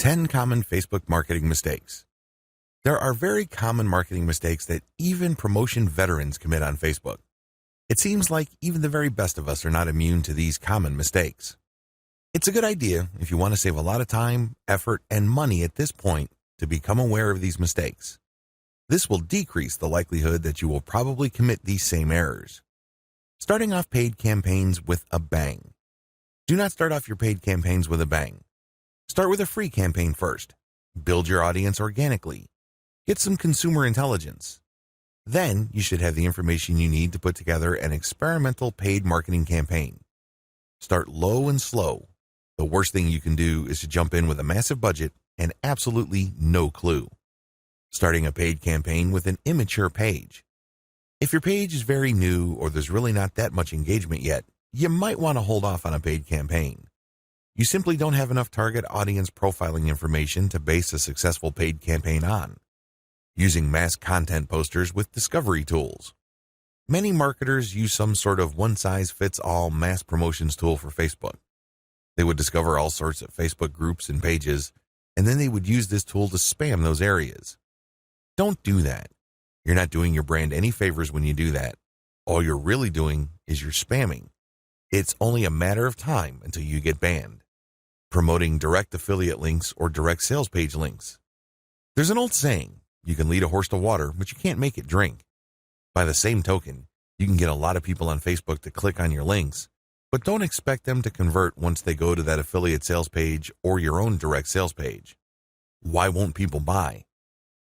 10 common Facebook marketing mistakes. There are very common marketing mistakes that even promotion veterans commit on Facebook. It seems like even the very best of us are not immune to these common mistakes. It's a good idea if you want to save a lot of time, effort, and money at this point to become aware of these mistakes. This will decrease the likelihood that you will probably commit these same errors. Starting off paid campaigns with a bang. Do not start off your paid campaigns with a bang. Start with a free campaign first. Build your audience organically. Get some consumer intelligence. Then you should have the information you need to put together an experimental paid marketing campaign. Start low and slow. The worst thing you can do is to jump in with a massive budget and absolutely no clue. Starting a paid campaign with an immature page. If your page is very new or there's really not that much engagement yet, you might want to hold off on a paid campaign. You simply don't have enough target audience profiling information to base a successful paid campaign on. Using mass content posters with discovery tools. Many marketers use some sort of one-size-fits-all mass promotions tool for Facebook. They would discover all sorts of Facebook groups and pages, and then they would use this tool to spam those areas. Don't do that. You're not doing your brand any favors when you do that. All you're really doing is you're spamming. It's only a matter of time until you get banned. Promoting direct affiliate links or direct sales page links. There's an old saying, you can lead a horse to water, but you can't make it drink. By the same token, you can get a lot of people on Facebook to click on your links, but don't expect them to convert once they go to that affiliate sales page or your own direct sales page. Why won't people buy?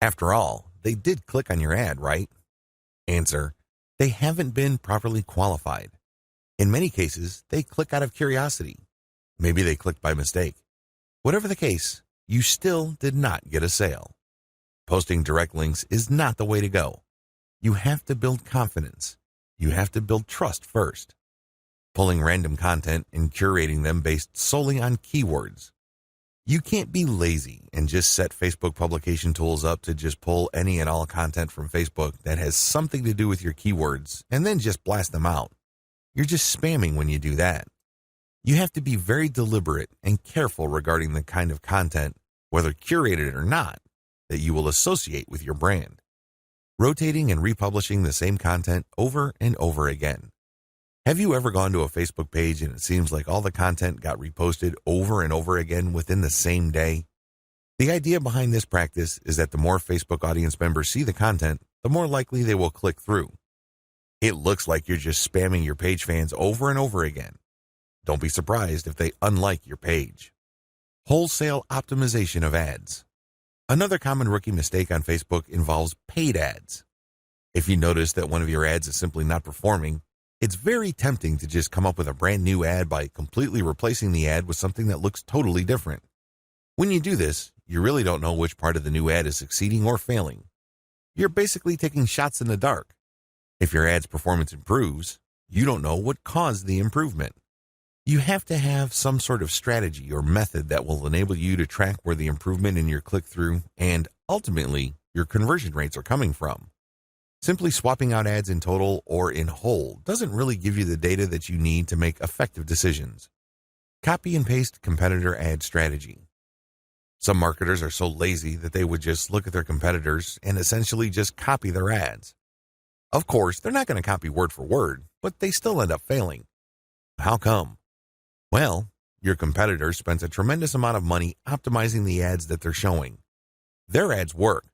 After all, they did click on your ad, right? Answer, they haven't been properly qualified. In many cases, they click out of curiosity. Maybe they clicked by mistake. Whatever the case, you still did not get a sale. Posting direct links is not the way to go. You have to build confidence. You have to build trust first. Pulling random content and curating them based solely on keywords. You can't be lazy and just set Facebook publication tools up to just pull any and all content from Facebook that has something to do with your keywords and then just blast them out. You're just spamming when you do that. You have to be very deliberate and careful regarding the kind of content, whether curated or not, that you will associate with your brand. Rotating and republishing the same content over and over again. Have you ever gone to a Facebook page and it seems like all the content got reposted over and over again within the same day? The idea behind this practice is that the more Facebook audience members see the content, the more likely they will click through. It looks like you're just spamming your page fans over and over again. Don't be surprised if they unlike your page. Wholesale optimization of ads. Another common rookie mistake on Facebook involves paid ads. If you notice that one of your ads is simply not performing, it's very tempting to just come up with a brand new ad by completely replacing the ad with something that looks totally different. When you do this, you really don't know which part of the new ad is succeeding or failing. You're basically taking shots in the dark. If your ad's performance improves, you don't know what caused the improvement. You have to have some sort of strategy or method that will enable you to track where the improvement in your click-through and, ultimately, your conversion rates are coming from. Simply swapping out ads in total or in whole doesn't really give you the data that you need to make effective decisions. Copy and paste competitor ad strategy. Some marketers are so lazy that they would just look at their competitors and essentially just copy their ads. Of course, they're not going to copy word for word, but they still end up failing. How come? Well, your competitor spends a tremendous amount of money optimizing the ads that they're showing. Their ads work.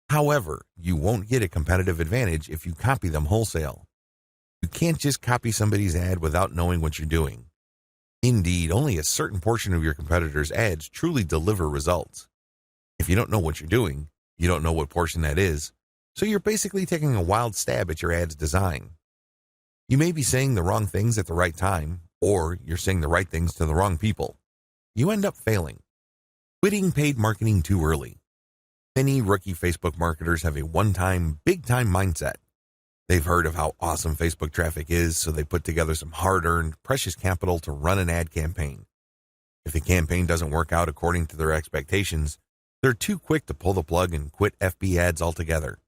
However, you won't get a competitive advantage if you copy them wholesale. You can't just copy somebody's ad without knowing what you're doing. Indeed, only a certain portion of your competitors' ads truly deliver results. If you don't know what you're doing, you don't know what portion that is, so you're basically taking a wild stab at your ad's design. You may be saying the wrong things at the right time, or you're saying the right things to the wrong people. You end up failing. Quitting paid marketing too early. Many rookie Facebook marketers have a one-time, big-time mindset. They've heard of how awesome Facebook traffic is, so they put together some hard-earned, precious capital to run an ad campaign. If the campaign doesn't work out according to their expectations, they're too quick to pull the plug and quit FB ads altogether.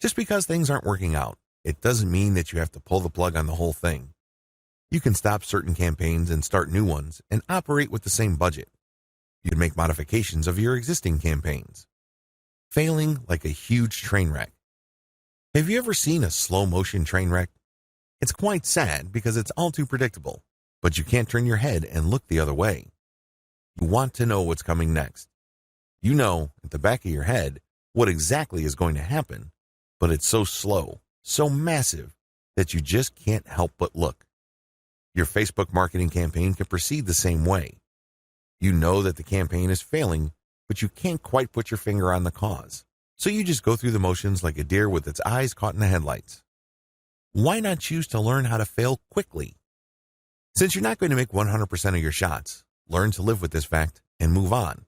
Just because things aren't working out, it doesn't mean that you have to pull the plug on the whole thing. You can stop certain campaigns and start new ones and operate with the same budget. You'd make modifications of your existing campaigns. Failing like a huge train wreck. Have you ever seen a slow-motion train wreck? It's quite sad because it's all too predictable, but you can't turn your head and look the other way. You want to know what's coming next. You know, at the back of your head, what exactly is going to happen, but it's so slow, so massive, that you just can't help but look. Your Facebook marketing campaign can proceed the same way. You know that the campaign is failing, but you can't quite put your finger on the cause. So you just go through the motions like a deer with its eyes caught in the headlights. Why not choose to learn how to fail quickly? Since you're not going to make 100% of your shots, learn to live with this fact and move on.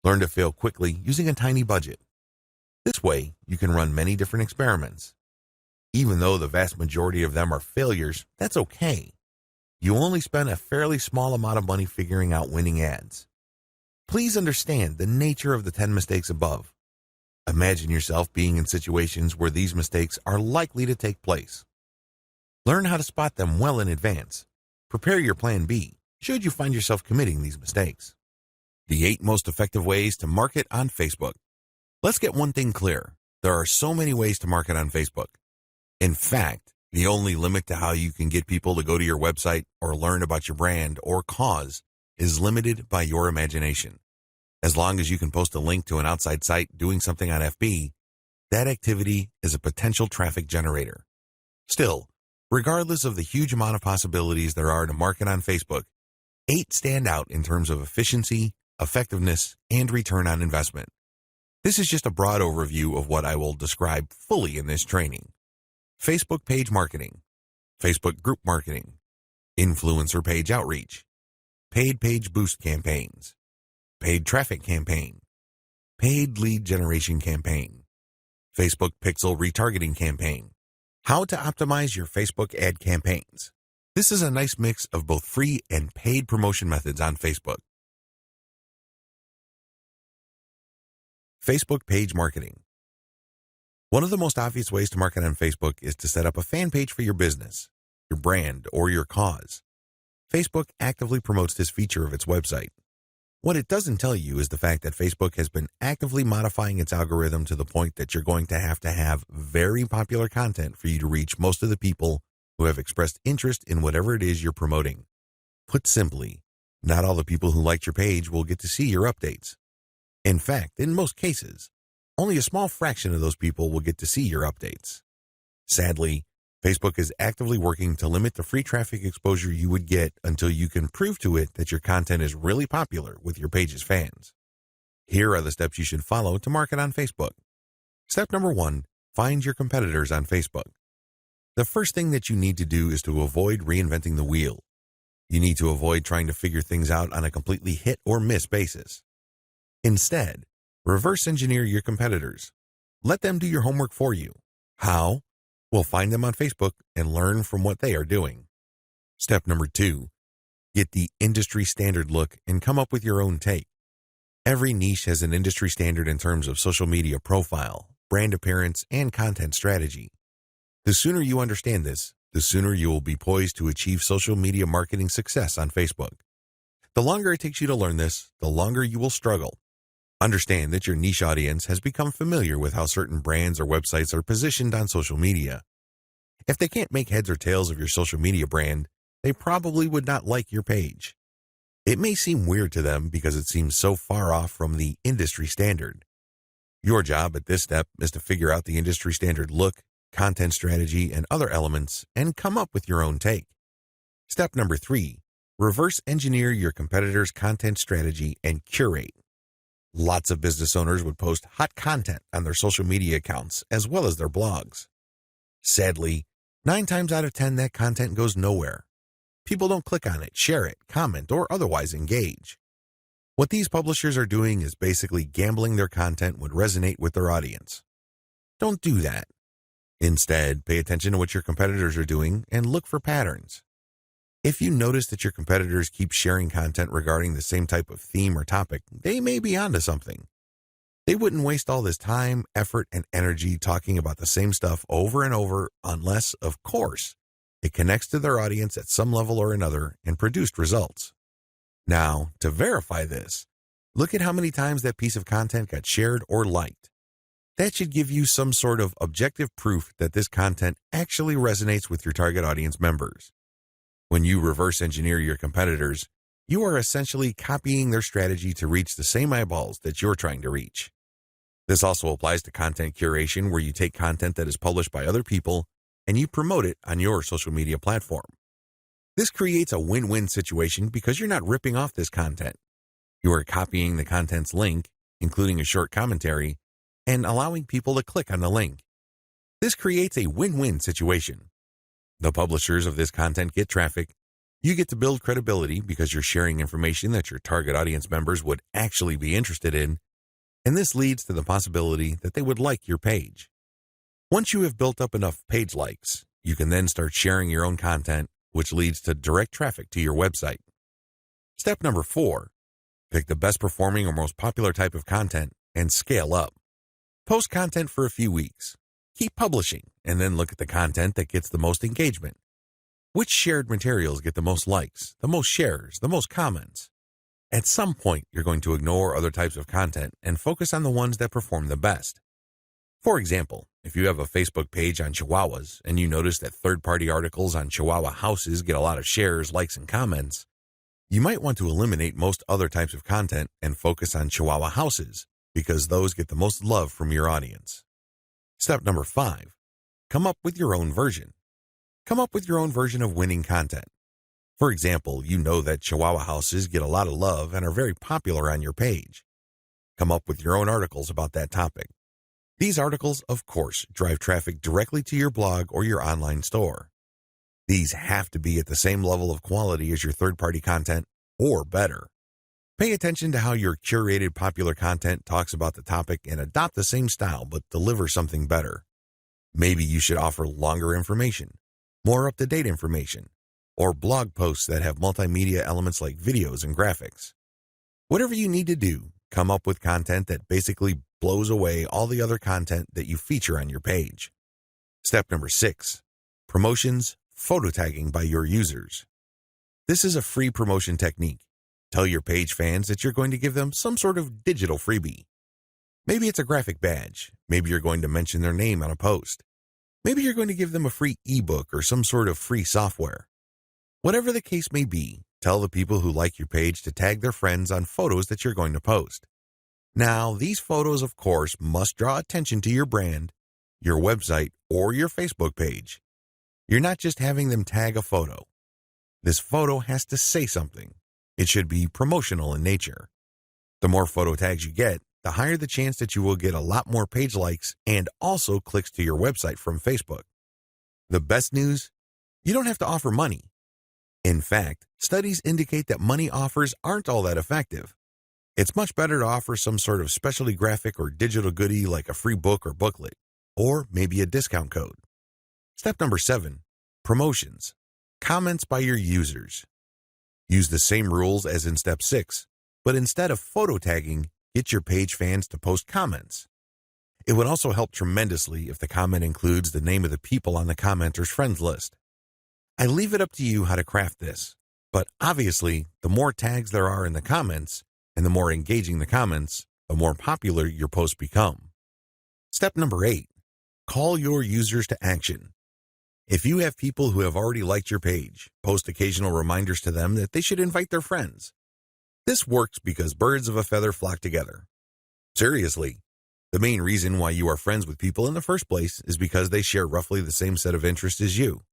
Learn to fail quickly using a tiny budget. This way, you can run many different experiments. Even though the vast majority of them are failures, that's okay. You only spend a fairly small amount of money figuring out winning ads. Please understand the nature of the 10 mistakes above. Imagine yourself being in situations where these mistakes are likely to take place. Learn how to spot them well in advance. Prepare your plan B, should you find yourself committing these mistakes. The 8 most effective ways to market on Facebook. Let's get one thing clear. There are so many ways to market on Facebook. In fact, the only limit to how you can get people to go to your website or learn about your brand or cause is limited by your imagination. As long as you can post a link to an outside site doing something on FB, that activity is a potential traffic generator. Still, regardless of the huge amount of possibilities there are to market on Facebook, 8 stand out in terms of efficiency, effectiveness, and return on investment. This is just a broad overview of what I will describe fully in this training. Facebook page marketing, Facebook group marketing, influencer page outreach, paid page boost campaigns, paid traffic campaign, paid lead generation campaign, Facebook pixel retargeting campaign, how to optimize your Facebook ad campaigns. This is a nice mix of both free and paid promotion methods on Facebook. Facebook page marketing. One of the most obvious ways to market on Facebook is to set up a fan page for your business, your brand, or your cause. Facebook actively promotes this feature of its website. What it doesn't tell you is the fact that Facebook has been actively modifying its algorithm to the point that you're going to have very popular content for you to reach most of the people who have expressed interest in whatever it is you're promoting. Put simply, not all the people who liked your page will get to see your updates. In fact, in most cases, only a small fraction of those people will get to see your updates. Sadly, Facebook is actively working to limit the free traffic exposure you would get until you can prove to it that your content is really popular with your page's fans. Here are the steps you should follow to market on Facebook. Step number 1, find your competitors on Facebook. The first thing that you need to do is to avoid reinventing the wheel. You need to avoid trying to figure things out on a completely hit or miss basis. Instead, reverse engineer your competitors. Let them do your homework for you. How? Well, find them on Facebook and learn from what they are doing. Step number 2, get the industry standard look and come up with your own take. Every niche has an industry standard in terms of social media profile, brand appearance, and content strategy. The sooner you understand this, the sooner you will be poised to achieve social media marketing success on Facebook. The longer it takes you to learn this, the longer you will struggle. Understand that your niche audience has become familiar with how certain brands or websites are positioned on social media. If they can't make heads or tails of your social media brand, they probably would not like your page. It may seem weird to them because it seems so far off from the industry standard. Your job at this step is to figure out the industry standard look, content strategy, and other elements and come up with your own take. Step number 3, reverse engineer your competitors' content strategy and curate. Lots of business owners would post hot content on their social media accounts as well as their blogs. Sadly, 9 times out of 10 that content goes nowhere. People don't click on it, share it, comment, or otherwise engage. What these publishers are doing is basically gambling their content would resonate with their audience. Don't do that. Instead, pay attention to what your competitors are doing and look for patterns. If you notice that your competitors keep sharing content regarding the same type of theme or topic, they may be onto something. They wouldn't waste all this time, effort, and energy talking about the same stuff over and over unless, of course, it connects to their audience at some level or another and produced results. Now, to verify this, Look at how many times that piece of content got shared or liked. That should give you some sort of objective proof that this content actually resonates with your target audience members. When you reverse engineer your competitors, you are essentially copying their strategy to reach the same eyeballs that you're trying to reach. This also applies to content curation, where you take content that is published by other people and you promote it on your social media platform. This creates a win-win situation because you're not ripping off this content. You are copying the content's link, including a short commentary, and allowing people to click on the link. This creates a win-win situation. The publishers of this content get traffic. You get to build credibility because you're sharing information that your target audience members would actually be interested in, and this leads to the possibility that they would like your page. Once you have built up enough page likes, you can then start sharing your own content, which leads to direct traffic to your website. Step number 4, pick the best performing or most popular type of content and scale up. Post content for a few weeks. Keep publishing, and then look at the content that gets the most engagement. Which shared materials get the most likes, the most shares, the most comments? At some point, you're going to ignore other types of content and focus on the ones that perform the best. For example, if you have a Facebook page on Chihuahuas and you notice that third-party articles on Chihuahua houses get a lot of shares, likes, and comments, you might want to eliminate most other types of content and focus on Chihuahua houses, because those get the most love from your audience. Step number 5, come up with your own version. Come up with your own version of winning content. For example, you know that Chihuahua houses get a lot of love and are very popular on your page. Come up with your own articles about that topic. These articles, of course, drive traffic directly to your blog or your online store. These have to be at the same level of quality as your third-party content, or better. Pay attention to how your curated popular content talks about the topic and adopt the same style but deliver something better. Maybe you should offer longer information, more up-to-date information, or blog posts that have multimedia elements like videos and graphics. Whatever you need to do, come up with content that basically blows away all the other content that you feature on your page. Step number 6, promotions, photo tagging by your users. This is a free promotion technique. Tell your page fans that you're going to give them some sort of digital freebie. Maybe it's a graphic badge. Maybe you're going to mention their name on a post. Maybe you're going to give them a free ebook or some sort of free software. Whatever the case may be, tell the people who like your page to tag their friends on photos that you're going to post. Now, these photos, of course, must draw attention to your brand, your website, or your Facebook page. You're not just having them tag a photo. This photo has to say something. It should be promotional in nature. The more photo tags you get, the higher the chance that you will get a lot more page likes and also clicks to your website from Facebook. The best news? You don't have to offer money. In fact, studies indicate that money offers aren't all that effective. It's much better to offer some sort of specialty graphic or digital goodie like a free book or booklet, or maybe a discount code. Step number 7, promotions. Comments by your users. Use the same rules as in step 6, but instead of photo tagging, get your page fans to post comments. It would also help tremendously if the comment includes the name of the people on the commenter's friends list. I leave it up to you how to craft this, but obviously, the more tags there are in the comments, and the more engaging the comments, the more popular your posts become. Step number 8, call your users to action. If you have people who have already liked your page, post occasional reminders to them that they should invite their friends. This works because birds of a feather flock together. Seriously, the main reason why you are friends with people in the first place is because they share roughly the same set of interests as you.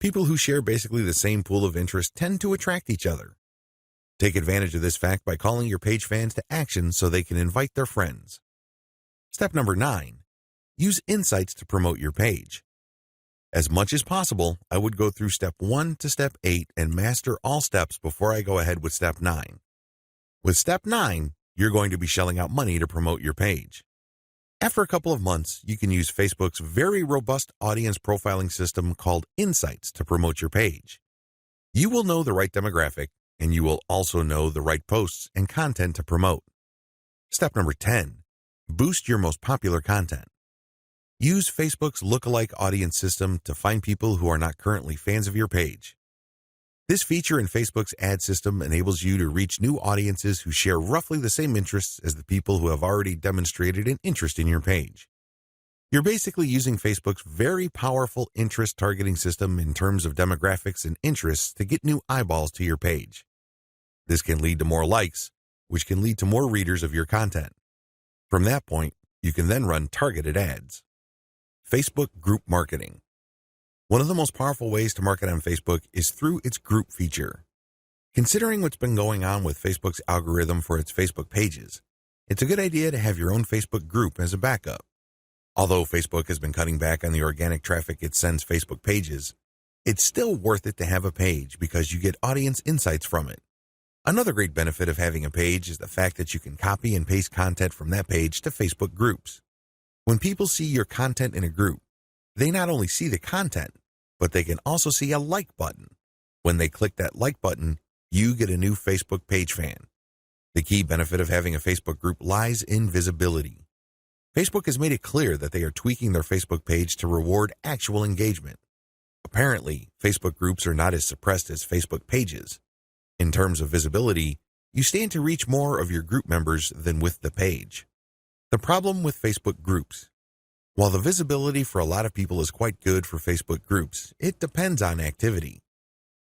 People who share basically the same pool of interest tend to attract each other. Take advantage of this fact by calling your page fans to action so they can invite their friends. Step number 9, use insights to promote your page. As much as possible, I would go through step 1 to step 8 and master all steps before I go ahead with step 9. With step 9, you're going to be shelling out money to promote your page. After a couple of months, you can use Facebook's very robust audience profiling system called Insights to promote your page. You will know the right demographic, and you will also know the right posts and content to promote. Step number 10, boost your most popular content. Use Facebook's lookalike audience system to find people who are not currently fans of your page. This feature in Facebook's ad system enables you to reach new audiences who share roughly the same interests as the people who have already demonstrated an interest in your page. You're basically using Facebook's very powerful interest targeting system in terms of demographics and interests to get new eyeballs to your page. This can lead to more likes, which can lead to more readers of your content. From that point, you can then run targeted ads. Facebook group marketing. One of the most powerful ways to market on Facebook is through its group feature. Considering what's been going on with Facebook's algorithm for its Facebook pages, it's a good idea to have your own Facebook group as a backup. Although Facebook has been cutting back on the organic traffic it sends Facebook pages, it's still worth it to have a page because you get audience insights from it. Another great benefit of having a page is the fact that you can copy and paste content from that page to Facebook groups. When people see your content in a group, they not only see the content, but they can also see a like button. When they click that like button, you get a new Facebook page fan. The key benefit of having a Facebook group lies in visibility. Facebook has made it clear that they are tweaking their Facebook page to reward actual engagement. Apparently, Facebook groups are not as suppressed as Facebook pages. In terms of visibility, you stand to reach more of your group members than with the page. The problem with Facebook groups. While the visibility for a lot of people is quite good for Facebook groups, it depends on activity.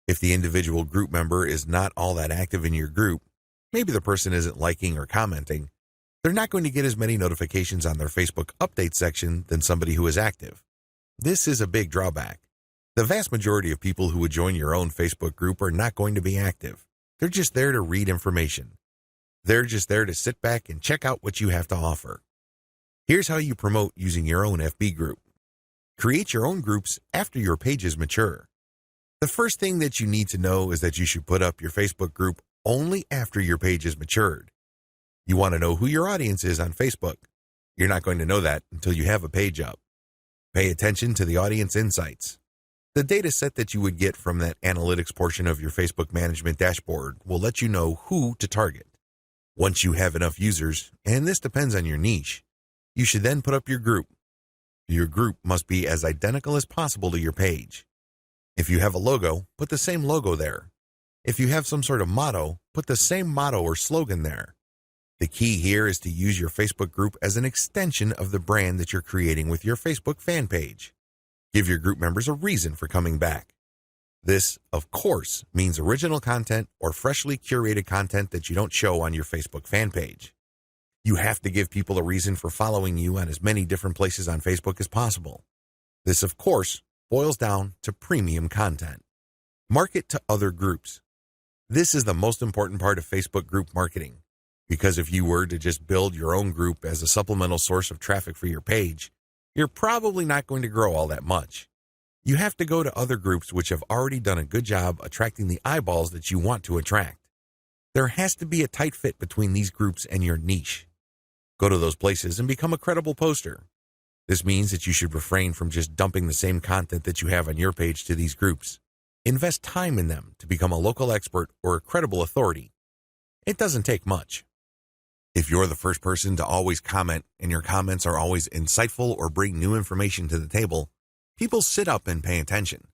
If the individual group member is not all that active in your group, maybe the person isn't liking or commenting, they're not going to get as many notifications on their Facebook update section than somebody who is active. This is a big drawback. The vast majority of people who would join your own Facebook group are not going to be active. They're just there to read information. They're just there to sit back and check out what you have to offer. Here's how you promote using your own FB group. Create your own groups after your pages mature. The first thing that you need to know is that you should put up your Facebook group only after your page has matured. You want to know who your audience is on Facebook. You're not going to know that until you have a page up. Pay attention to the audience insights. The data set that you would get from that analytics portion of your Facebook management dashboard will let you know who to target. Once you have enough users, and this depends on your niche, you should then put up your group. Your group must be as identical as possible to your page. If you have a logo, put the same logo there. If you have some sort of motto, put the same motto or slogan there. The key here is to use your Facebook group as an extension of the brand that you're creating with your Facebook fan page. Give your group members a reason for coming back. This, of course, means original content or freshly curated content that you don't show on your Facebook fan page. You have to give people a reason for following you on as many different places on Facebook as possible. This, of course, boils down to premium content. Market to other groups. This is the most important part of Facebook group marketing, because if you were to just build your own group as a supplemental source of traffic for your page, you're probably not going to grow all that much. You have to go to other groups which have already done a good job attracting the eyeballs that you want to attract. There has to be a tight fit between these groups and your niche. Go to those places and become a credible poster. This means that you should refrain from just dumping the same content that you have on your page to these groups. Invest time in them to become a local expert or a credible authority. It doesn't take much. If you're the first person to always comment and your comments are always insightful or bring new information to the table, people sit up and pay attention.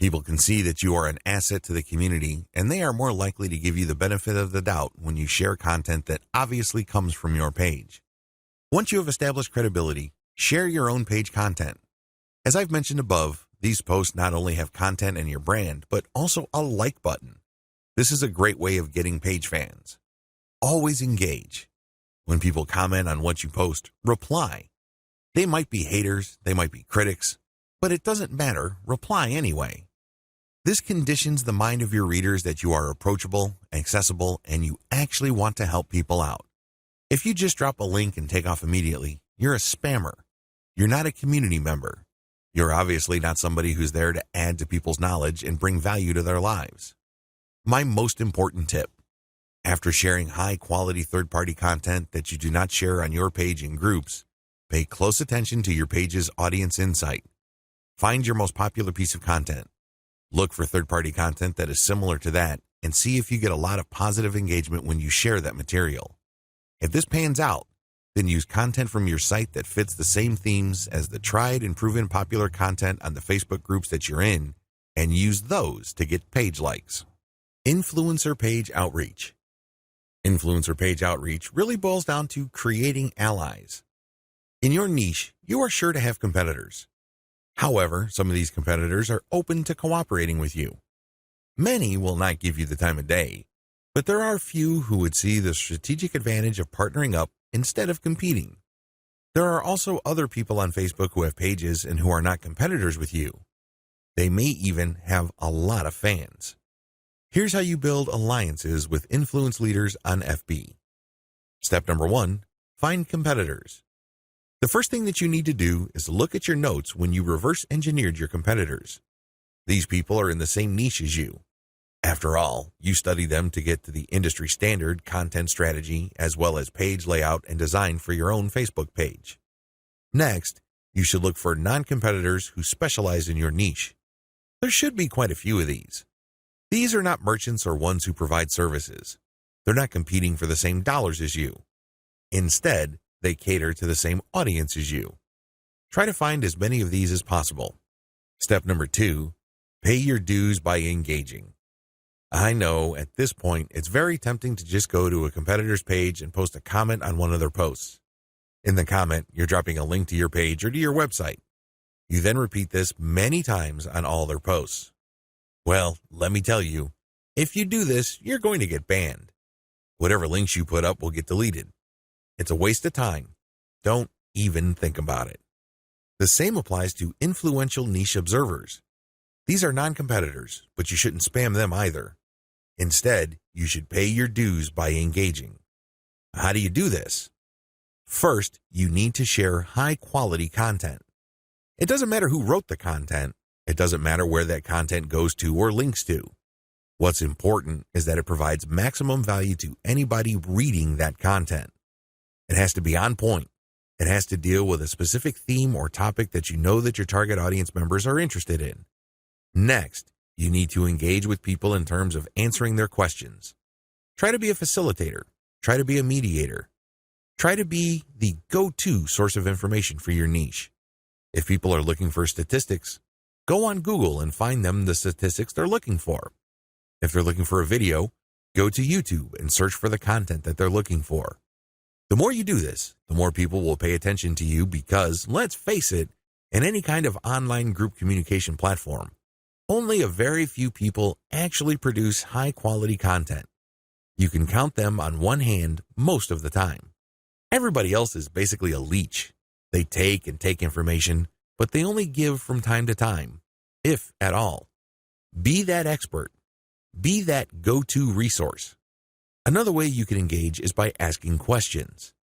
People can see that you are an asset to the community, and they are more likely to give you the benefit of the doubt when you share content that obviously comes from your page. Once you have established credibility, share your own page content. As I've mentioned above, these posts not only have content and your brand, but also a like button. This is a great way of getting page fans. Always engage. When people comment on what you post, reply. They might be haters, they might be critics, but it doesn't matter, reply anyway. This conditions the mind of your readers that you are approachable, accessible, and you actually want to help people out. If you just drop a link and take off immediately, you're a spammer. You're not a community member. You're obviously not somebody who's there to add to people's knowledge and bring value to their lives. My most important tip: after sharing high-quality third-party content that you do not share on your page in groups, pay close attention to your page's audience insight. Find your most popular piece of content. Look for third-party content that is similar to that and see if you get a lot of positive engagement when you share that material. If this pans out, then use content from your site that fits the same themes as the tried and proven popular content on the Facebook groups that you're in and use those to get page likes. Influencer page outreach. Influencer page outreach really boils down to creating allies. In your niche, you are sure to have competitors. However, some of these competitors are open to cooperating with you. Many will not give you the time of day, but there are few who would see the strategic advantage of partnering up instead of competing. There are also other people on Facebook who have pages and who are not competitors with you. They may even have a lot of fans. Here's how you build alliances with influence leaders on FB. Step number 1, find competitors. The first thing that you need to do is look at your notes when you reverse engineered your competitors. These people are in the same niche as you. After all, you study them to get to the industry standard content strategy as well as page layout and design for your own Facebook page. Next, you should look for non-competitors who specialize in your niche. There should be quite a few of these. These are not merchants or ones who provide services. They're not competing for the same dollars as you. Instead, they cater to the same audience as you. Try to find as many of these as possible. Step number 2, pay your dues by engaging. I know at this point it's very tempting to just go to a competitor's page and post a comment on one of their posts. In the comment, you're dropping a link to your page or to your website. You then repeat this many times on all their posts. Well, let me tell you, if you do this, you're going to get banned. Whatever links you put up will get deleted. It's a waste of time. Don't even think about it. The same applies to influential niche observers. These are non-competitors, but you shouldn't spam them either. Instead, you should pay your dues by engaging. How do you do this? First, you need to share high-quality content. It doesn't matter who wrote the content. It doesn't matter where that content goes to or links to. What's important is that it provides maximum value to anybody reading that content. It has to be on point. It has to deal with a specific theme or topic that you know that your target audience members are interested in. Next, you need to engage with people in terms of answering their questions. Try to be a facilitator. Try to be a mediator. Try to be the go-to source of information for your niche. If people are looking for statistics, go on Google and find them the statistics they're looking for. If they're looking for a video, go to YouTube and search for the content that they're looking for. The more you do this, the more people will pay attention to you because, let's face it, in any kind of online group communication platform, only a very few people actually produce high-quality content. You can count them on one hand most of the time. Everybody else is basically a leech. They take and take information, but they only give from time to time, if at all. Be that expert. Be that go-to resource. Another way you can engage is by asking questions.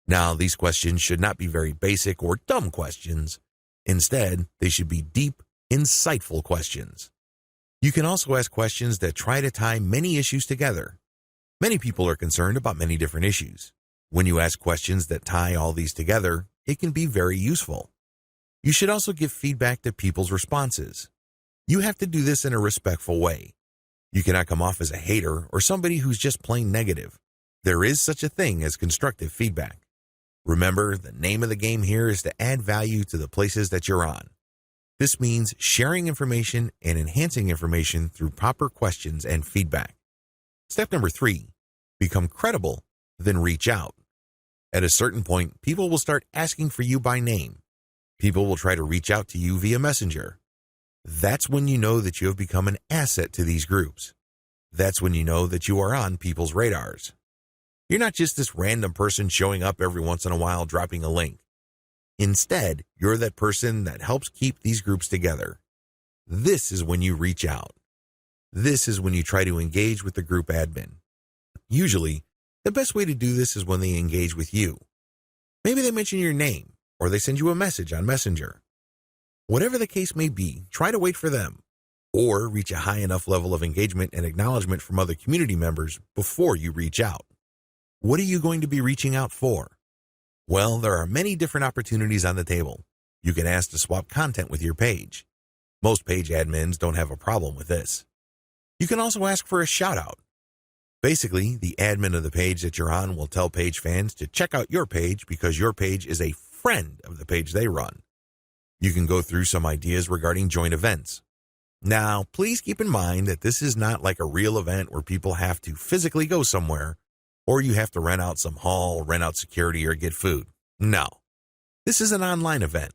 Now, these questions should not be very basic or dumb questions. Instead, they should be deep, insightful questions. You can also ask questions that try to tie many issues together. Many people are concerned about many different issues. When you ask questions that tie all these together, it can be very useful. You should also give feedback to people's responses. You have to do this in a respectful way. You cannot come off as a hater or somebody who's just plain negative. There is such a thing as constructive feedback. Remember, the name of the game here is to add value to the places that you're on. This means sharing information and enhancing information through proper questions and feedback. Step number 3, become credible, then reach out. At a certain point, people will start asking for you by name. People will try to reach out to you via Messenger. That's when you know that you have become an asset to these groups. That's when you know that you are on people's radars. You're not just this random person showing up every once in a while dropping a link. Instead, you're that person that helps keep these groups together. This is when you reach out. This is when you try to engage with the group admin. Usually, the best way to do this is when they engage with you. Maybe they mention your name, or they send you a message on Messenger. Whatever the case may be, try to wait for them, or reach a high enough level of engagement and acknowledgement from other community members before you reach out. What are you going to be reaching out for? Well, there are many different opportunities on the table. You can ask to swap content with your page. Most page admins don't have a problem with this. You can also ask for a shout-out. Basically, the admin of the page that you're on will tell page fans to check out your page because your page is a friend of the page they run. You can go through some ideas regarding joint events. Now, please keep in mind that this is not like a real event where people have to physically go somewhere, or you have to rent out some hall, rent out security, or get food. No. This is an online event,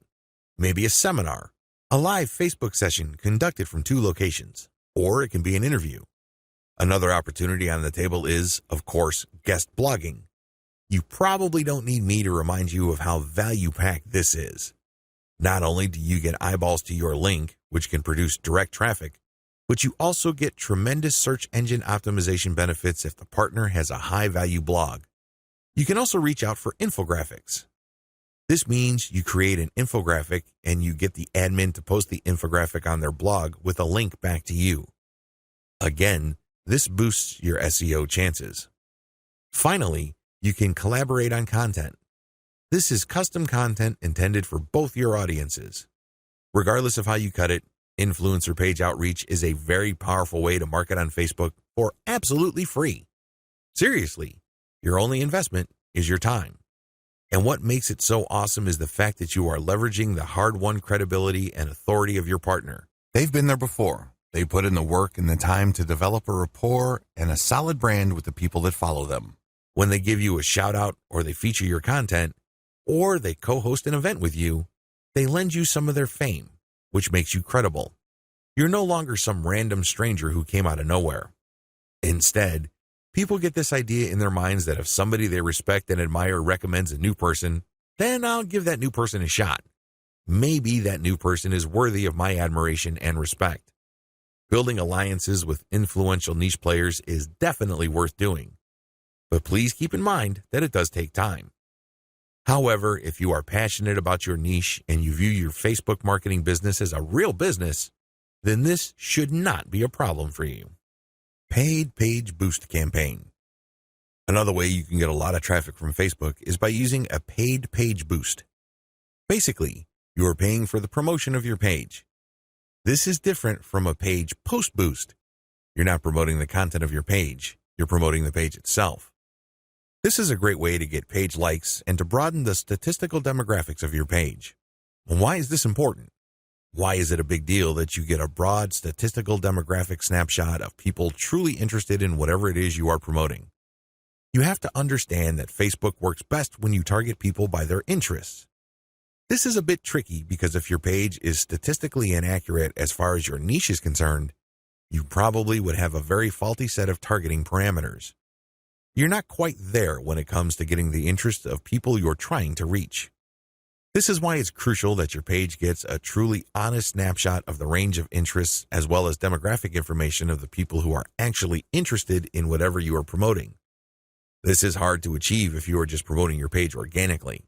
maybe a seminar, a live Facebook session conducted from 2 locations, or it can be an interview. Another opportunity on the table is, of course, guest blogging. You probably don't need me to remind you of how value-packed this is. Not only do you get eyeballs to your link, which can produce direct traffic, but you also get tremendous search engine optimization benefits if the partner has a high-value blog. You can also reach out for infographics. This means you create an infographic and you get the admin to post the infographic on their blog with a link back to you. Again, this boosts your SEO chances. Finally, you can collaborate on content. This is custom content intended for both your audiences. Regardless of how you cut it, influencer page outreach is a very powerful way to market on Facebook for absolutely free. Seriously, your only investment is your time. And what makes it so awesome is the fact that you are leveraging the hard-won credibility and authority of your partner. They've been there before. They put in the work and the time to develop a rapport and a solid brand with the people that follow them. When they give you a shout-out or they feature your content, or they co-host an event with you, they lend you some of their fame, which makes you credible. You're no longer some random stranger who came out of nowhere. Instead, people get this idea in their minds that if somebody they respect and admire recommends a new person, then I'll give that new person a shot. Maybe that new person is worthy of my admiration and respect. Building alliances with influential niche players is definitely worth doing. But please keep in mind that it does take time. However, if you are passionate about your niche and you view your Facebook marketing business as a real business, then this should not be a problem for you. Paid Page Boost Campaign. Another way you can get a lot of traffic from Facebook is by using a paid page boost. Basically, you are paying for the promotion of your page. This is different from a page post boost. You're not promoting the content of your page, you're promoting the page itself. This is a great way to get page likes and to broaden the statistical demographics of your page. And why is this important? Why is it a big deal that you get a broad statistical demographic snapshot of people truly interested in whatever it is you are promoting? You have to understand that Facebook works best when you target people by their interests. This is a bit tricky because if your page is statistically inaccurate as far as your niche is concerned, you probably would have a very faulty set of targeting parameters. You're not quite there when it comes to getting the interest of people you're trying to reach. This is why it's crucial that your page gets a truly honest snapshot of the range of interests as well as demographic information of the people who are actually interested in whatever you are promoting. This is hard to achieve if you are just promoting your page organically.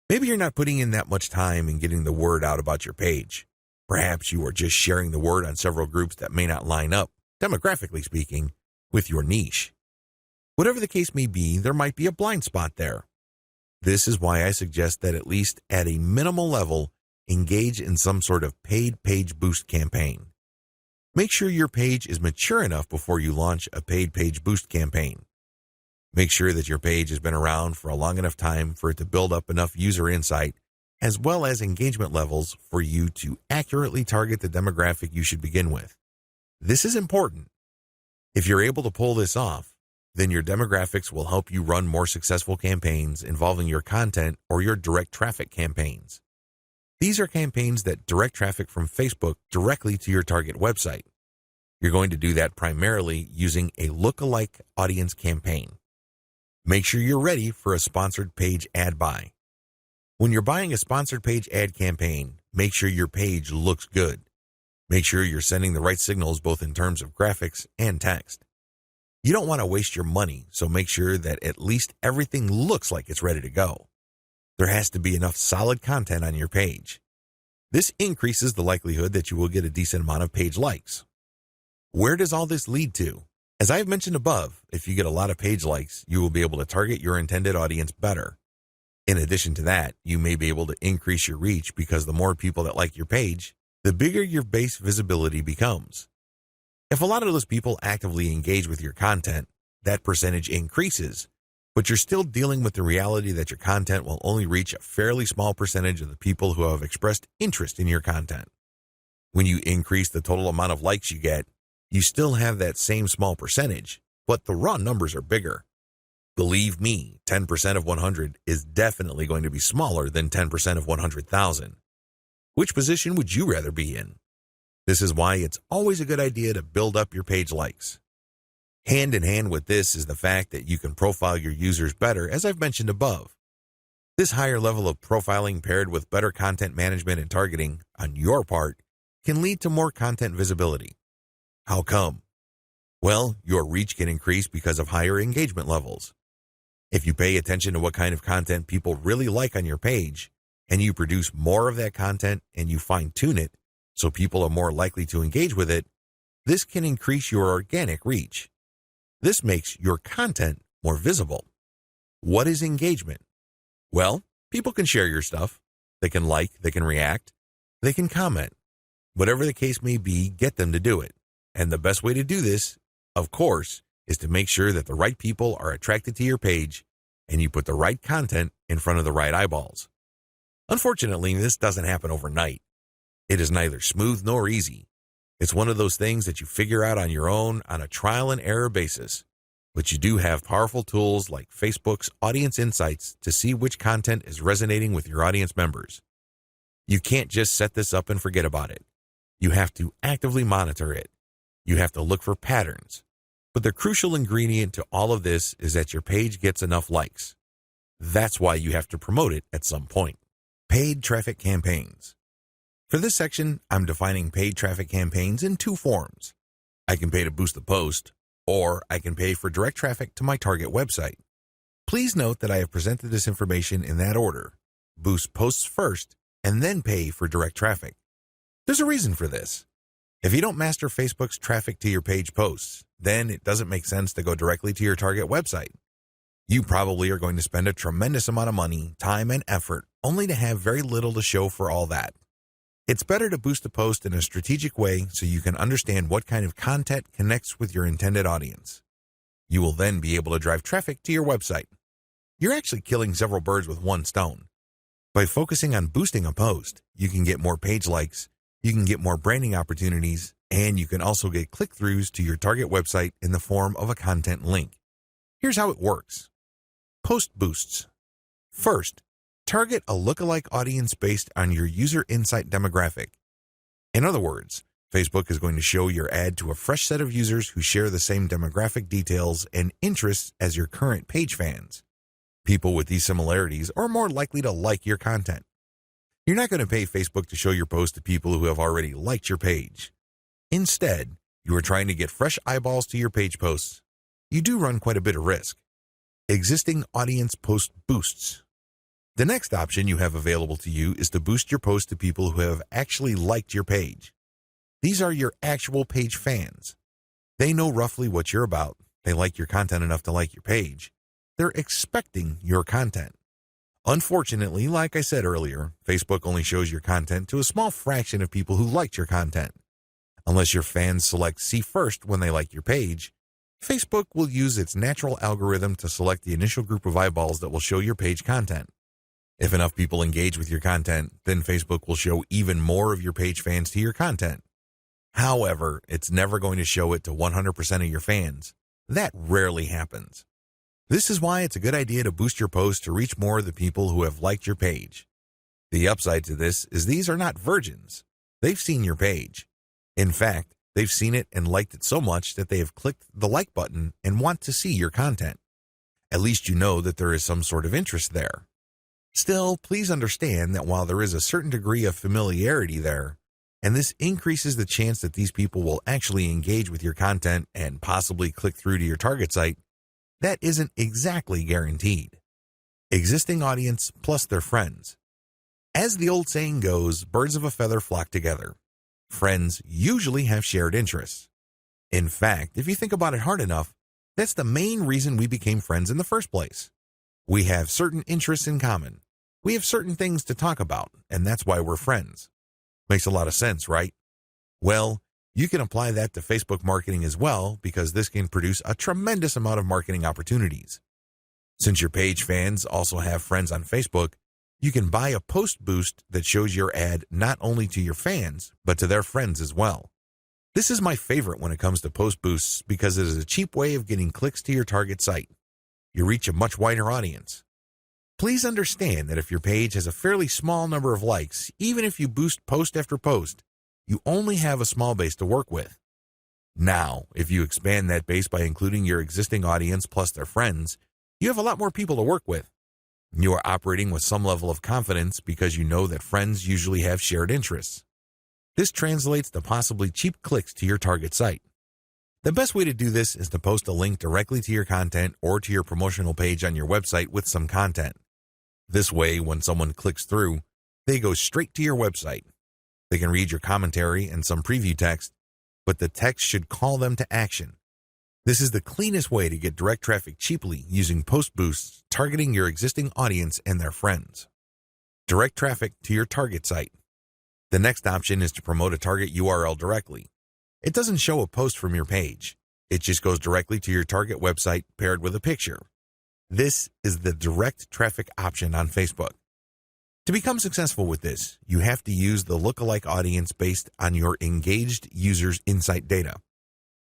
Maybe you're not putting in that much time in getting the word out about your page. Perhaps you are just sharing the word on several groups that may not line up, demographically speaking, with your niche. Whatever the case may be, there might be a blind spot there. This is why I suggest that at least at a minimal level, engage in some sort of paid page boost campaign. Make sure your page is mature enough before you launch a paid page boost campaign. Make sure that your page has been around for a long enough time for it to build up enough user insight, as well as engagement levels for you to accurately target the demographic you should begin with. This is important. If you're able to pull this off, then your demographics will help you run more successful campaigns involving your content or your direct traffic campaigns. These are campaigns that direct traffic from Facebook directly to your target website. You're going to do that primarily using a lookalike audience campaign. Make sure you're ready for a sponsored page ad buy. When you're buying a sponsored page ad campaign, make sure your page looks good. Make sure you're sending the right signals both in terms of graphics and text. You don't want to waste your money, so make sure that at least everything looks like it's ready to go. There has to be enough solid content on your page. This increases the likelihood that you will get a decent amount of page likes. Where does all this lead to? As I've mentioned above, if you get a lot of page likes, you will be able to target your intended audience better. In addition to that, you may be able to increase your reach because the more people that like your page, the bigger your base visibility becomes. If a lot of those people actively engage with your content, that percentage increases, but you're still dealing with the reality that your content will only reach a fairly small percentage of the people who have expressed interest in your content. When you increase the total amount of likes you get, you still have that same small percentage, but the raw numbers are bigger. Believe me, 10% of 100 is definitely going to be smaller than 10% of 100,000. Which position would you rather be in? This is why it's always a good idea to build up your page likes. Hand in hand with this is the fact that you can profile your users better, as I've mentioned above. This higher level of profiling paired with better content management and targeting on your part can lead to more content visibility. How come? Well, your reach can increase because of higher engagement levels. If you pay attention to what kind of content people really like on your page, and you produce more of that content and you fine-tune it so people are more likely to engage with it, this can increase your organic reach. This makes your content more visible. What is engagement? Well, people can share your stuff. They can like, they can react, they can comment. Whatever the case may be, get them to do it. And the best way to do this, of course, is to make sure that the right people are attracted to your page and you put the right content in front of the right eyeballs. Unfortunately, this doesn't happen overnight. It is neither smooth nor easy. It's one of those things that you figure out on your own on a trial and error basis. But you do have powerful tools like Facebook's Audience Insights to see which content is resonating with your audience members. You can't just set this up and forget about it. You have to actively monitor it. You have to look for patterns. But the crucial ingredient to all of this is that your page gets enough likes. That's why you have to promote it at some point. Paid traffic campaigns. For this section, I'm defining paid traffic campaigns in two forms. I can pay to boost the post, or I can pay for direct traffic to my target website. Please note that I have presented this information in that order. Boost posts first, and then pay for direct traffic. There's a reason for this. If you don't master Facebook's traffic to your page posts, then it doesn't make sense to go directly to your target website. You probably are going to spend a tremendous amount of money, time, and effort only to have very little to show for all that. It's better to boost a post in a strategic way so you can understand what kind of content connects with your intended audience. You will then be able to drive traffic to your website. You're actually killing several birds with one stone. By focusing on boosting a post, you can get more page likes, you can get more branding opportunities, and you can also get click-throughs to your target website in the form of a content link. Here's how it works. Post boosts. First, target a lookalike audience based on your user insight demographic. In other words, Facebook is going to show your ad to a fresh set of users who share the same demographic details and interests as your current page fans. People with these similarities are more likely to like your content. You're not going to pay Facebook to show your post to people who have already liked your page. Instead, you are trying to get fresh eyeballs to your page posts. You do run quite a bit of risk. Existing audience post boosts. The next option you have available to you is to boost your post to people who have actually liked your page. These are your actual page fans. They know roughly what you're about. They like your content enough to like your page. They're expecting your content. Unfortunately, like I said earlier, Facebook only shows your content to a small fraction of people who liked your content. Unless your fans select see first when they like your page, Facebook will use its natural algorithm to select the initial group of eyeballs that will show your page content. If enough people engage with your content, then Facebook will show even more of your page fans to your content. However, it's never going to show it to 100% of your fans. That rarely happens. This is why it's a good idea to boost your post to reach more of the people who have liked your page. The upside to this is these are not virgins. They've seen your page. In fact, they've seen it and liked it so much that they have clicked the like button and want to see your content. At least you know that there is some sort of interest there. Still, please understand that while there is a certain degree of familiarity there, and this increases the chance that these people will actually engage with your content and possibly click through to your target site, that isn't exactly guaranteed. Existing audience plus their friends. As the old saying goes, birds of a feather flock together. Friends usually have shared interests. In fact, if you think about it hard enough, that's the main reason we became friends in the first place. We have certain interests in common. We have certain things to talk about, and that's why we're friends. Makes a lot of sense, right? Well, you can apply that to Facebook marketing as well, because this can produce a tremendous amount of marketing opportunities. Since your page fans also have friends on Facebook, You can buy a post boost that shows your ad not only to your fans, but to their friends as well. This is my favorite when it comes to post boosts because it is a cheap way of getting clicks to your target site. You reach a much wider audience. Please understand that if your page has a fairly small number of likes, even if you boost post after post, you only have a small base to work with. Now, if you expand that base by including your existing audience plus their friends, you have a lot more people to work with. You are operating with some level of confidence because you know that friends usually have shared interests. This translates to possibly cheap clicks to your target site. The best way to do this is to post a link directly to your content or to your promotional page on your website with some content. This way, when someone clicks through, they go straight to your website. They can read your commentary and some preview text, but the text should call them to action. This is the cleanest way to get direct traffic cheaply using post boosts targeting your existing audience and their friends. Direct traffic to your target site. The next option is to promote a target URL directly. It doesn't show a post from your page. It just goes directly to your target website paired with a picture. This is the direct traffic option on Facebook. To become successful with this, you have to use the lookalike audience based on your engaged users' insight data.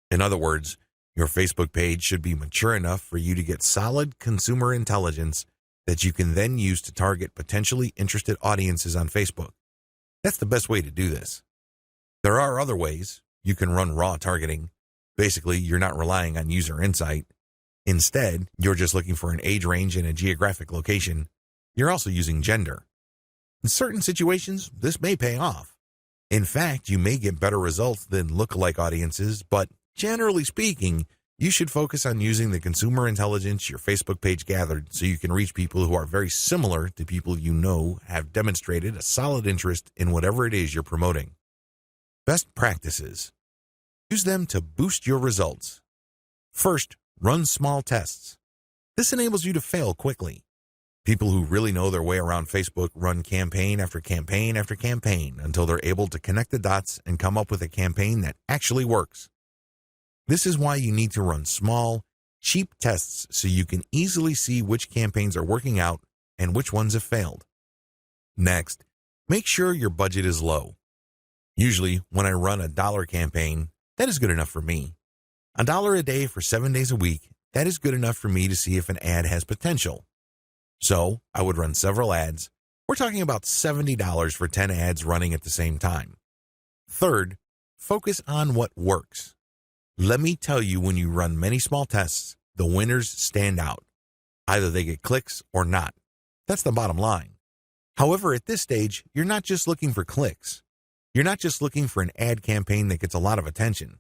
In other words, your Facebook page should be mature enough for you to get solid consumer intelligence that you can then use to target potentially interested audiences on Facebook. That's the best way to do this. There are other ways. You can run raw targeting. Basically, you're not relying on user insight. Instead, you're just looking for an age range and a geographic location. You're also using gender. In certain situations, this may pay off. In fact, you may get better results than lookalike audiences, but generally speaking, you should focus on using the consumer intelligence your Facebook page gathered so you can reach people who are very similar to people you know have demonstrated a solid interest in whatever it is you're promoting. Best practices. Use them to boost your results. First, run small tests. This enables you to fail quickly. People who really know their way around Facebook run campaign after campaign after campaign until they're able to connect the dots and come up with a campaign that actually works. This is why you need to run small, cheap tests so you can easily see which campaigns are working out and which ones have failed. Next, make sure your budget is low. Usually, when I run a $1 campaign, that is good enough for me. $1 a day for 7 days a week, that is good enough for me to see if an ad has potential. So, I would run several ads. We're talking about $70 for 10 ads running at the same time. Third, focus on what works. Let me tell you, when you run many small tests, the winners stand out. Either they get clicks or not. That's the bottom line. However, at this stage, you're not just looking for clicks. You're not just looking for an ad campaign that gets a lot of attention.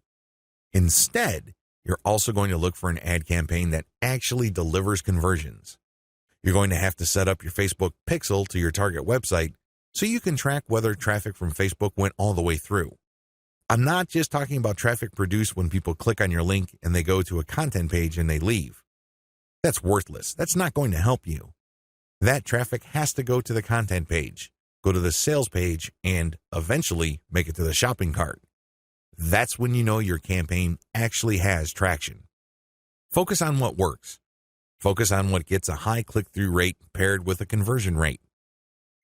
Instead, you're also going to look for an ad campaign that actually delivers conversions. You're going to have to set up your Facebook pixel to your target website so you can track whether traffic from Facebook went all the way through. I'm not just talking about traffic produced when people click on your link and they go to a content page and they leave. That's worthless. That's not going to help you. That traffic has to go to the content page, go to the sales page, and eventually make it to the shopping cart. That's when you know your campaign actually has traction. Focus on what works. Focus on what gets a high click-through rate paired with a conversion rate.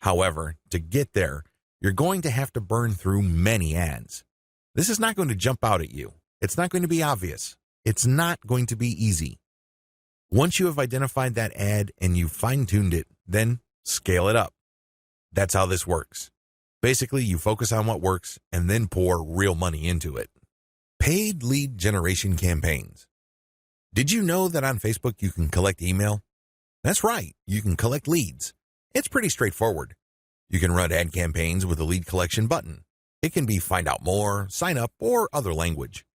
However, to get there, you're going to have to burn through many ads. This is not going to jump out at you. It's not going to be obvious. It's not going to be easy. Once you have identified that ad and you've fine-tuned it, then scale it up. That's how this works. Basically, you focus on what works and then pour real money into it. Paid lead generation campaigns. Did you know that on Facebook you can collect email? That's right, you can collect leads. It's pretty straightforward. You can run ad campaigns with a lead collection button. It can be find out more, sign up, or other language.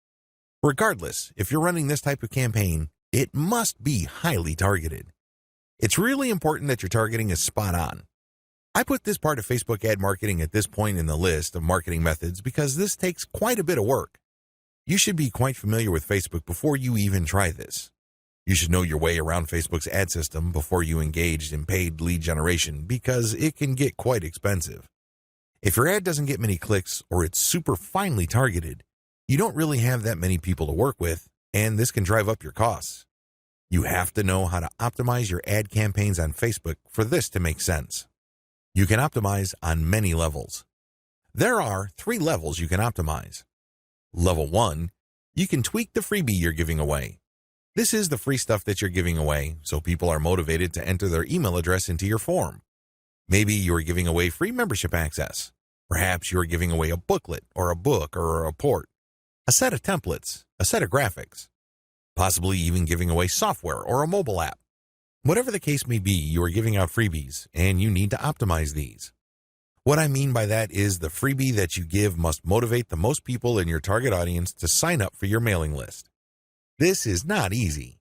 Regardless, if you're running this type of campaign, it must be highly targeted. It's really important that your targeting is spot on. I put this part of Facebook ad marketing at this point in the list of marketing methods because this takes quite a bit of work. You should be quite familiar with Facebook before you even try this. You should know your way around Facebook's ad system before you engage in paid lead generation because it can get quite expensive. If your ad doesn't get many clicks or it's super finely targeted, you don't really have that many people to work with, and this can drive up your costs. You have to know how to optimize your ad campaigns on Facebook for this to make sense. You can optimize on many levels. There are 3 levels you can optimize. Level 1, you can tweak the freebie you're giving away. This is the free stuff that you're giving away, so people are motivated to enter their email address into your form. Maybe you're giving away free membership access. Perhaps you're giving away a booklet or a book or a report, a set of templates, a set of graphics, possibly even giving away software or a mobile app. Whatever the case may be, you are giving out freebies, and you need to optimize these. What I mean by that is the freebie that you give must motivate the most people in your target audience to sign up for your mailing list. This is not easy.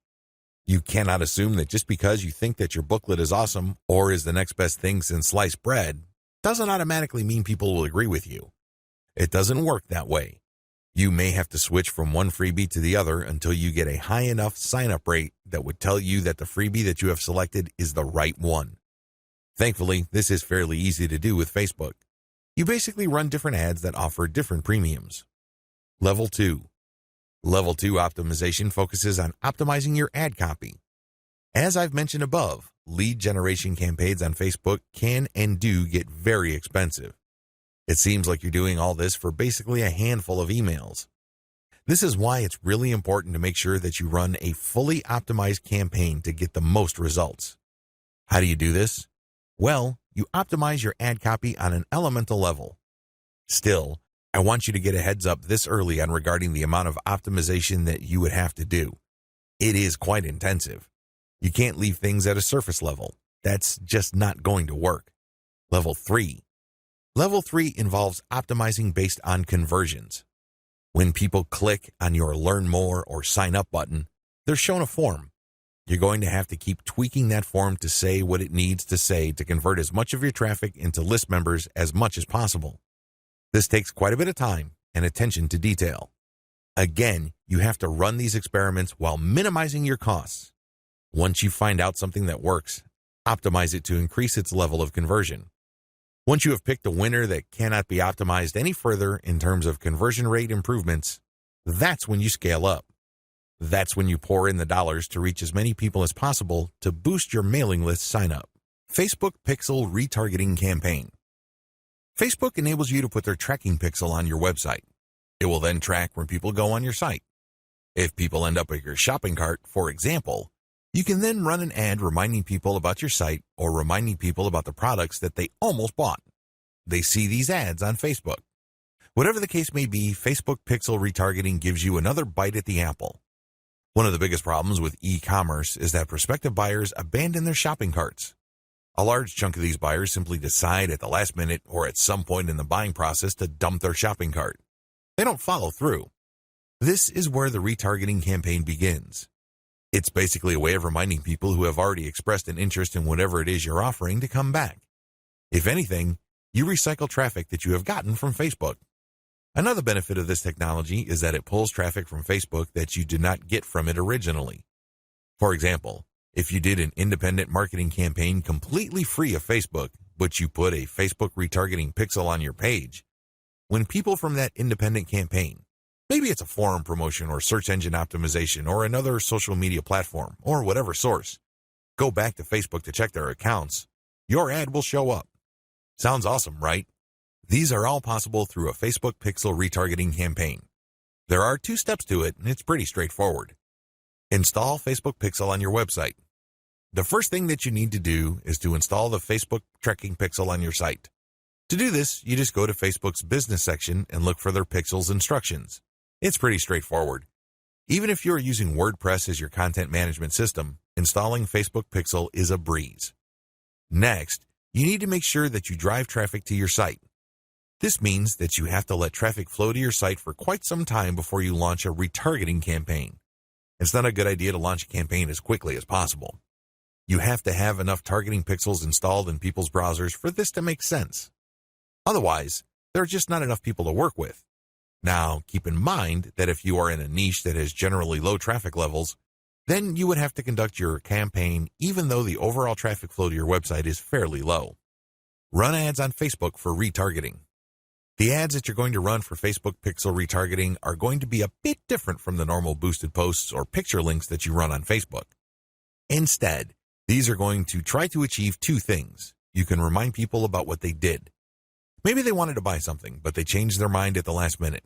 You cannot assume that just because you think that your booklet is awesome or is the next best thing since sliced bread doesn't automatically mean people will agree with you. It doesn't work that way. You may have to switch from one freebie to the other until you get a high enough sign-up rate that would tell you that the freebie that you have selected is the right one. Thankfully, this is fairly easy to do with Facebook. You basically run different ads that offer different premiums. Level 2. Level 2 optimization focuses on optimizing your ad copy. As I've mentioned above, lead generation campaigns on Facebook can and do get very expensive. It seems like you're doing all this for basically a handful of emails. This is why it's really important to make sure that you run a fully optimized campaign to get the most results. How do you do this? Well, you optimize your ad copy on an elemental level. Still, I want you to get a heads up this early on regarding the amount of optimization that you would have to do. It is quite intensive. You can't leave things at a surface level. That's just not going to work. Level 3. Level 3 involves optimizing based on conversions. When people click on your Learn More or Sign Up button, they're shown a form. You're going to have to keep tweaking that form to say what it needs to say to convert as much of your traffic into list members as much as possible. This takes quite a bit of time and attention to detail. Again, you have to run these experiments while minimizing your costs. Once you find out something that works, optimize it to increase its level of conversion. Once you have picked a winner that cannot be optimized any further in terms of conversion rate improvements, that's when you scale up. That's when you pour in the dollars to reach as many people as possible to boost your mailing list sign-up. Facebook Pixel Retargeting Campaign. Facebook enables you to put their tracking pixel on your website. It will then track where people go on your site. If people end up at your shopping cart, for example, you can then run an ad reminding people about your site or reminding people about the products that they almost bought. They see these ads on Facebook. Whatever the case may be, Facebook Pixel Retargeting gives you another bite at the apple. One of the biggest problems with e-commerce is that prospective buyers abandon their shopping carts. A large chunk of these buyers simply decide at the last minute or at some point in the buying process to dump their shopping cart. They don't follow through. This is where the retargeting campaign begins. It's basically a way of reminding people who have already expressed an interest in whatever it is you're offering to come back. If anything, you recycle traffic that you have gotten from Facebook. Another benefit of this technology is that it pulls traffic from Facebook that you did not get from it originally. For example, if you did an independent marketing campaign completely free of Facebook, but you put a Facebook retargeting pixel on your page, when people from that independent campaign, maybe it's a forum promotion or search engine optimization or another social media platform or whatever source, go back to Facebook to check their accounts, your ad will show up. Sounds awesome, right? These are all possible through a Facebook Pixel retargeting campaign. There are 2 steps to it, and it's pretty straightforward. Install Facebook Pixel on your website. The first thing that you need to do is to install the Facebook tracking pixel on your site. To do this, you just go to Facebook's business section and look for their pixels instructions. It's pretty straightforward. Even if you're using WordPress as your content management system, installing Facebook Pixel is a breeze. Next, you need to make sure that you drive traffic to your site. This means that you have to let traffic flow to your site for quite some time before you launch a retargeting campaign. It's not a good idea to launch a campaign as quickly as possible. You have to have enough targeting pixels installed in people's browsers for this to make sense. Otherwise, there are just not enough people to work with. Now, keep in mind that if you are in a niche that has generally low traffic levels, then you would have to conduct your campaign even though the overall traffic flow to your website is fairly low. Run ads on Facebook for retargeting. The ads that you're going to run for Facebook Pixel retargeting are going to be a bit different from the normal boosted posts or picture links that you run on Facebook. Instead, these are going to try to achieve 2 things. you can remind people about what they did. Maybe they wanted to buy something, but they changed their mind at the last minute.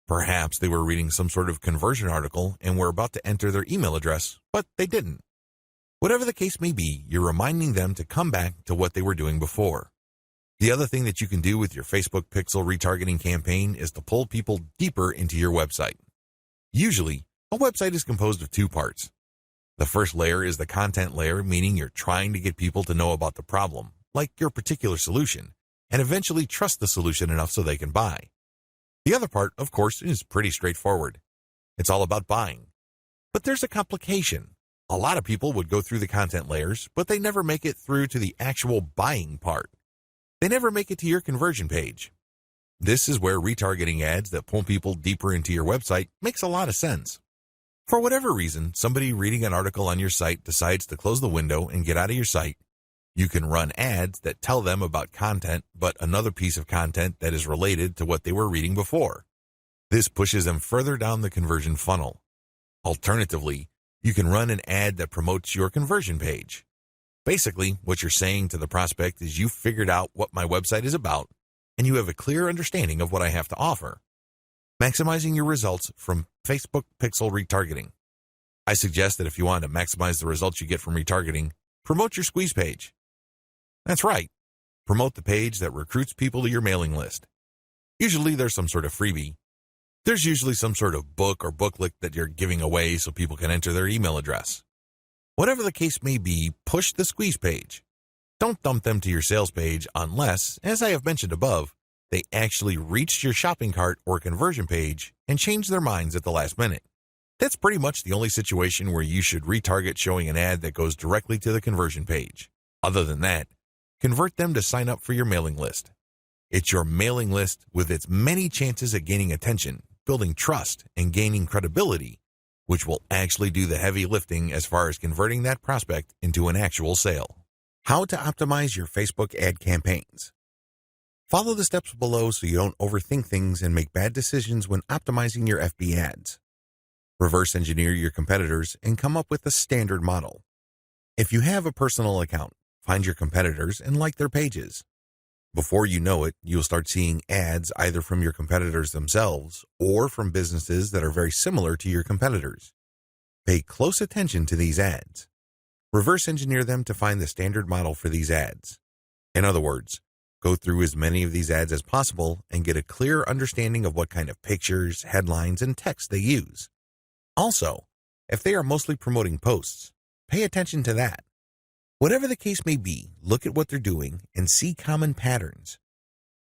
Perhaps they were reading some sort of conversion article and were about to enter their email address, but they didn't. Whatever the case may be, you're reminding them to come back to what they were doing before. The other thing that you can do with your Facebook pixel retargeting campaign is to pull people deeper into your website. Usually, a website is composed of two parts. The first layer is the content layer, meaning you're trying to get people to know about the problem, like your particular solution, and eventually trust the solution enough so they can buy. The other part, of course, is pretty straightforward. It's all about buying. But there's a complication. A lot of people would go through the content layers, but they never make it through to the actual buying part. They never make it to your conversion page. This is where retargeting ads that pull people deeper into your website makes a lot of sense. For whatever reason, somebody reading an article on your site decides to close the window and get out of your site. You can run ads that tell them about content, but another piece of content that is related to what they were reading before. This pushes them further down the conversion funnel. Alternatively, you can run an ad that promotes your conversion page. Basically, what you're saying to the prospect is you've figured out what my website is about, and you have a clear understanding of what I have to offer. Maximizing your results from Facebook pixel retargeting. I suggest that if you want to maximize the results you get from retargeting, promote your squeeze page. That's right. Promote the page that recruits people to your mailing list. Usually there's some sort of freebie. There's usually some sort of book or booklet that you're giving away so people can enter their email address. Whatever the case may be, push the squeeze page. Don't dump them to your sales page unless, as I have mentioned above, they actually reached your shopping cart or conversion page and changed their minds at the last minute. That's pretty much the only situation where you should retarget showing an ad that goes directly to the conversion page. Other than that, convert them to sign up for your mailing list. It's your mailing list with its many chances at gaining attention, building trust, and gaining credibility, which will actually do the heavy lifting as far as converting that prospect into an actual sale. How to optimize your Facebook ad campaigns. Follow the steps below so you don't overthink things and make bad decisions when optimizing your FB ads. Reverse engineer your competitors and come up with a standard model. If you have a personal account, find your competitors and like their pages. Before you know it, you'll start seeing ads either from your competitors themselves or from businesses that are very similar to your competitors. Pay close attention to these ads. Reverse engineer them to find the standard model for these ads. In other words, go through as many of these ads as possible and get a clear understanding of what kind of pictures, headlines, and text they use. Also, if they are mostly promoting posts, pay attention to that. Whatever the case may be, look at what they're doing and see common patterns.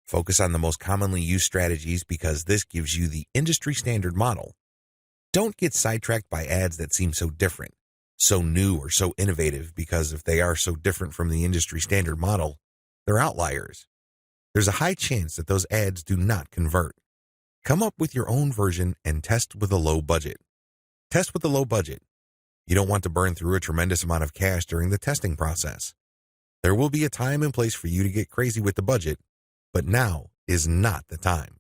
Focus on the most commonly used strategies because this gives you the industry standard model. Don't get sidetracked by ads that seem so different, so new or so innovative because if they are so different from the industry standard model, they're outliers. There's a high chance that those ads do not convert. Come up with your own version and test with a low budget. Test with a low budget. You don't want to burn through a tremendous amount of cash during the testing process. There will be a time and place for you to get crazy with the budget, but now is not the time.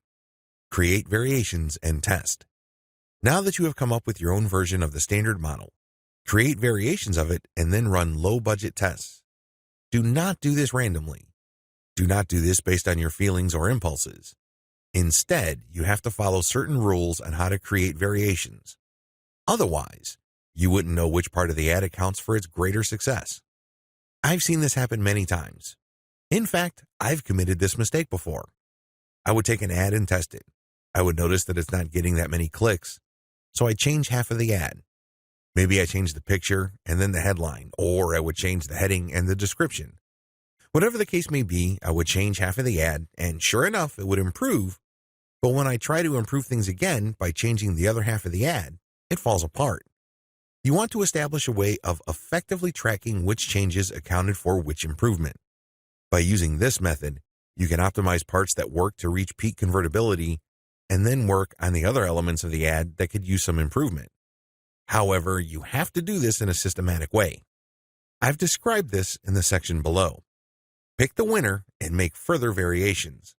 Create variations and test. Now that you have come up with your own version of the standard model, create variations of it and then run low-budget tests. Do not do this randomly. Do not do this based on your feelings or impulses. Instead, you have to follow certain rules on how to create variations. Otherwise, you wouldn't know which part of the ad accounts for its greater success. I've seen this happen many times. In fact, I've committed this mistake before. I would take an ad and test it. I would notice that it's not getting that many clicks, so I'd change half of the ad. Maybe I changed the picture and then the headline, or I would change the heading and the description. Whatever the case may be, I would change half of the ad, and sure enough, it would improve. But when I try to improve things again by changing the other half of the ad, it falls apart. You want to establish a way of effectively tracking which changes accounted for which improvement. By using this method, you can optimize parts that work to reach peak convertibility and then work on the other elements of the ad that could use some improvement. However, you have to do this in a systematic way. I've described this in the section below. Pick the winner and make further variations.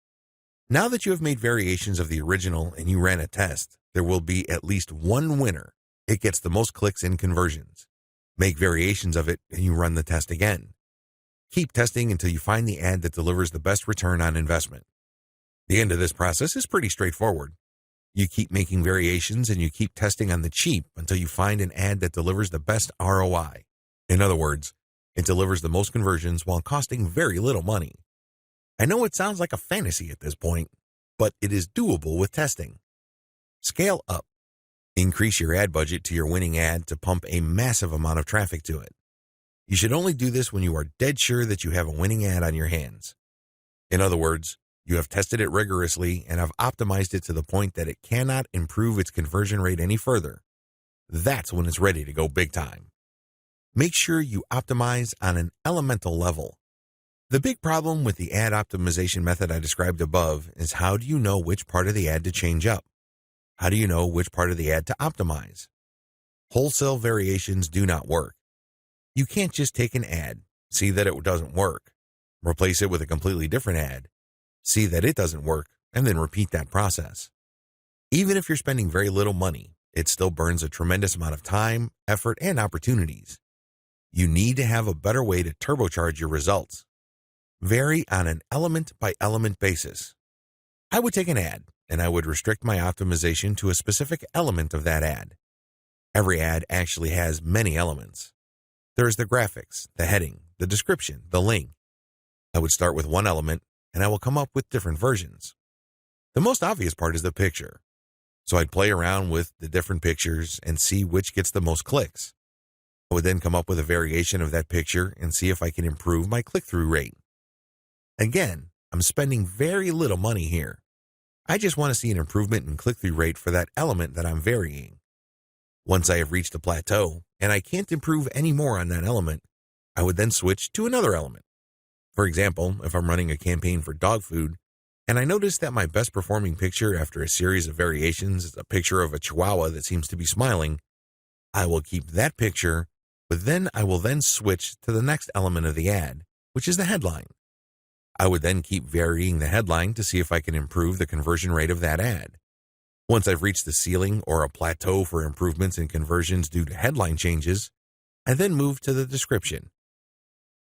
Now that you have made variations of the original and you ran a test, there will be at least one winner. It gets the most clicks and conversions. Make variations of it and you run the test again. Keep testing until you find the ad that delivers the best return on investment. The end of this process is pretty straightforward. You keep making variations and you keep testing on the cheap until you find an ad that delivers the best ROI. In other words, it delivers the most conversions while costing very little money. I know it sounds like a fantasy at this point, but it is doable with testing. Scale up. Increase your ad budget to your winning ad to pump a massive amount of traffic to it. You should only do this when you are dead sure that you have a winning ad on your hands. In other words, you have tested it rigorously and have optimized it to the point that it cannot improve its conversion rate any further. That's when it's ready to go big time. Make sure you optimize on an elemental level. The big problem with the ad optimization method I described above is how do you know which part of the ad to change up? How do you know which part of the ad to optimize? Wholesale variations do not work. You can't just take an ad, see that it doesn't work, replace it with a completely different ad, see that it doesn't work, and then repeat that process. Even if you're spending very little money, it still burns a tremendous amount of time, effort, and opportunities. You need to have a better way to turbocharge your results. Vary on an element-by-element basis. I would take an ad, and I would restrict my optimization to a specific element of that ad. Every ad actually has many elements. There is the graphics, the heading, the description, the link. I would start with one element, and I will come up with different versions. The most obvious part is the picture. So I'd play around with the different pictures and see which gets the most clicks. I would then come up with a variation of that picture and see if I can improve my click-through rate. Again, I'm spending very little money here. I just want to see an improvement in click-through rate for that element that I'm varying. Once I have reached a plateau and I can't improve any more on that element, I would then switch to another element. For example, if I'm running a campaign for dog food and I notice that my best performing picture after a series of variations is a picture of a chihuahua that seems to be smiling, I will keep that picture, but then I will then switch to the next element of the ad, which is the headline. I would then keep varying the headline to see if I can improve the conversion rate of that ad. Once I've reached the ceiling or a plateau for improvements in conversions due to headline changes, I then move to the description.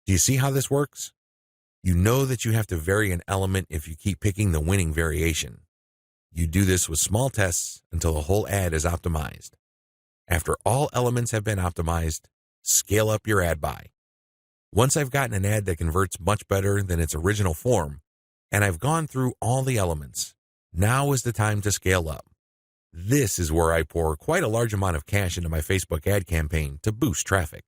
Do you see how this works? You know that you have to vary an element if you keep picking the winning variation. You do this with small tests until the whole ad is optimized. After all elements have been optimized, scale up your ad buy. Once I've gotten an ad that converts much better than its original form, and I've gone through all the elements, now is the time to scale up. This is where I pour quite a large amount of cash into my Facebook ad campaign to boost traffic.